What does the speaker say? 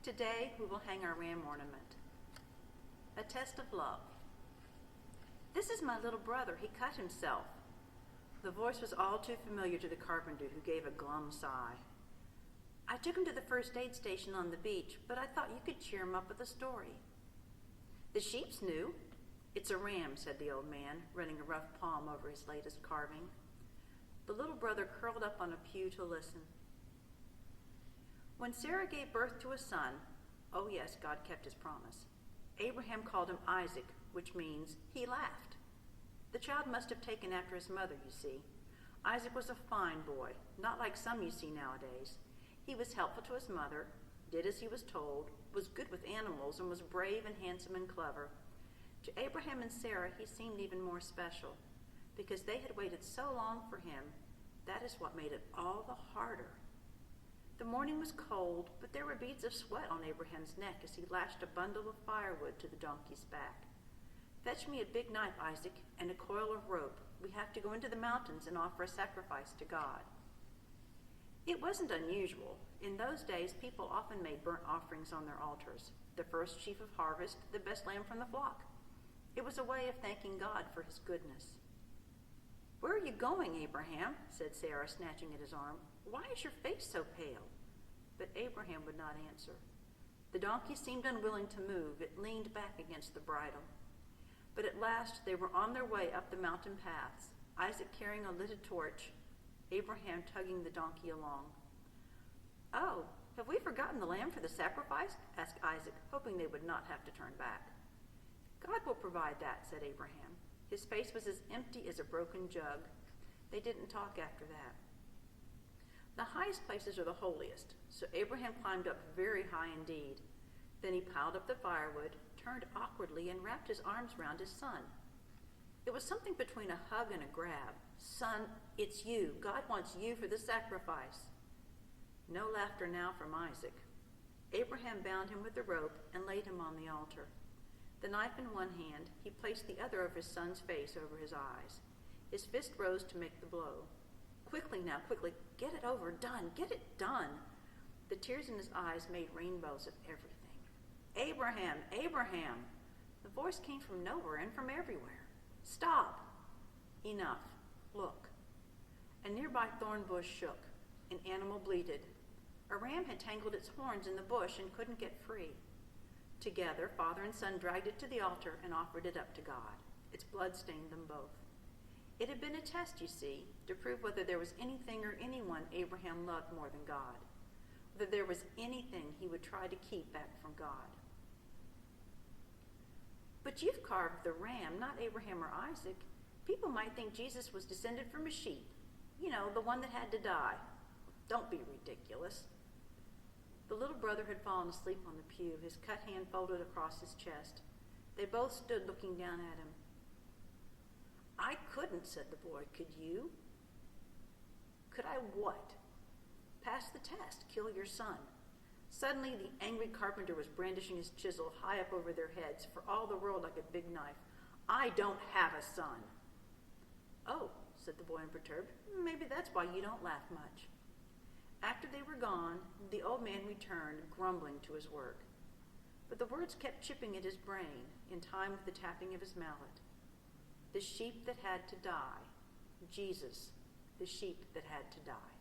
Today we will hang our ram ornament. A test of love. This is my little brother. He cut himself. The voice was all too familiar to the carpenter, who gave a glum sigh. I took him to the first aid station on the beach, but I thought you could cheer him up with a story. The sheep's new. It's a ram, said the old man, running a rough palm over his latest carving. The little brother curled up on a pew to listen. When Sarah gave birth to a son, oh yes, God kept his promise, Abraham called him Isaac, which means he laughed. The child must have taken after his mother, you see. Isaac was a fine boy, not like some you see nowadays. He was helpful to his mother, did as he was told, was good with animals, and was brave and handsome and clever. To Abraham and Sarah, he seemed even more special. Because they had waited so long for him, that is what made it all the harder. The morning was cold, but there were beads of sweat on Abraham's neck as he lashed a bundle of firewood to the donkey's back. Fetch me a big knife, Isaac, and a coil of rope. We have to go into the mountains and offer a sacrifice to God. It wasn't unusual. In those days, people often made burnt offerings on their altars. The first sheaf of harvest, the best lamb from the flock. It was a way of thanking God for his goodness. Where are you going, Abraham? Said Sarah, snatching at his arm. Why is your face so pale? But Abraham would not answer. The donkey seemed unwilling to move. It leaned back against the bridle. But at last they were on their way up the mountain paths, Isaac carrying a lighted torch, Abraham tugging the donkey along. Oh, have we forgotten the lamb for the sacrifice? Asked Isaac, hoping they would not have to turn back. God will provide that, said Abraham. His face was as empty as a broken jug. They didn't talk after that. The highest places are the holiest, so Abraham climbed up very high indeed. Then he piled up the firewood, turned awkwardly, and wrapped his arms round his son. It was something between a hug and a grab. Son, it's you. God wants you for the sacrifice. No laughter now from Isaac. Abraham bound him with the rope and laid him on the altar. The knife in one hand, he placed the other over his son's face over his eyes. His fist rose to make the blow. Quickly now, quickly, get it over, done, get it done. The tears in his eyes made rainbows of everything. Abraham, Abraham! The voice came from nowhere and from everywhere. Stop! Enough. Look. A nearby thorn bush shook. An animal bleated. A ram had tangled its horns in the bush and couldn't get free. Together, father and son dragged it to the altar and offered it up to God. Its blood stained them both. It had been a test, you see, to prove whether there was anything or anyone Abraham loved more than God, whether there was anything he would try to keep back from God. But you've carved the ram, not Abraham or Isaac. People might think Jesus was descended from a sheep. You know, the one that had to die. Don't be ridiculous. The little brother had fallen asleep on the pew, his cut hand folded across his chest. They both stood looking down at him. I couldn't, said the boy. Could you? Could I what? Pass the test, kill your son. Suddenly, the angry carpenter was brandishing his chisel high up over their heads, for all the world like a big knife. I don't have a son. Oh, said the boy unperturbed, maybe that's why you don't laugh much. After they were gone, the old man returned, grumbling to his work. But the words kept chipping at his brain, in time with the tapping of his mallet. The sheep that had to die. Jesus, the sheep that had to die.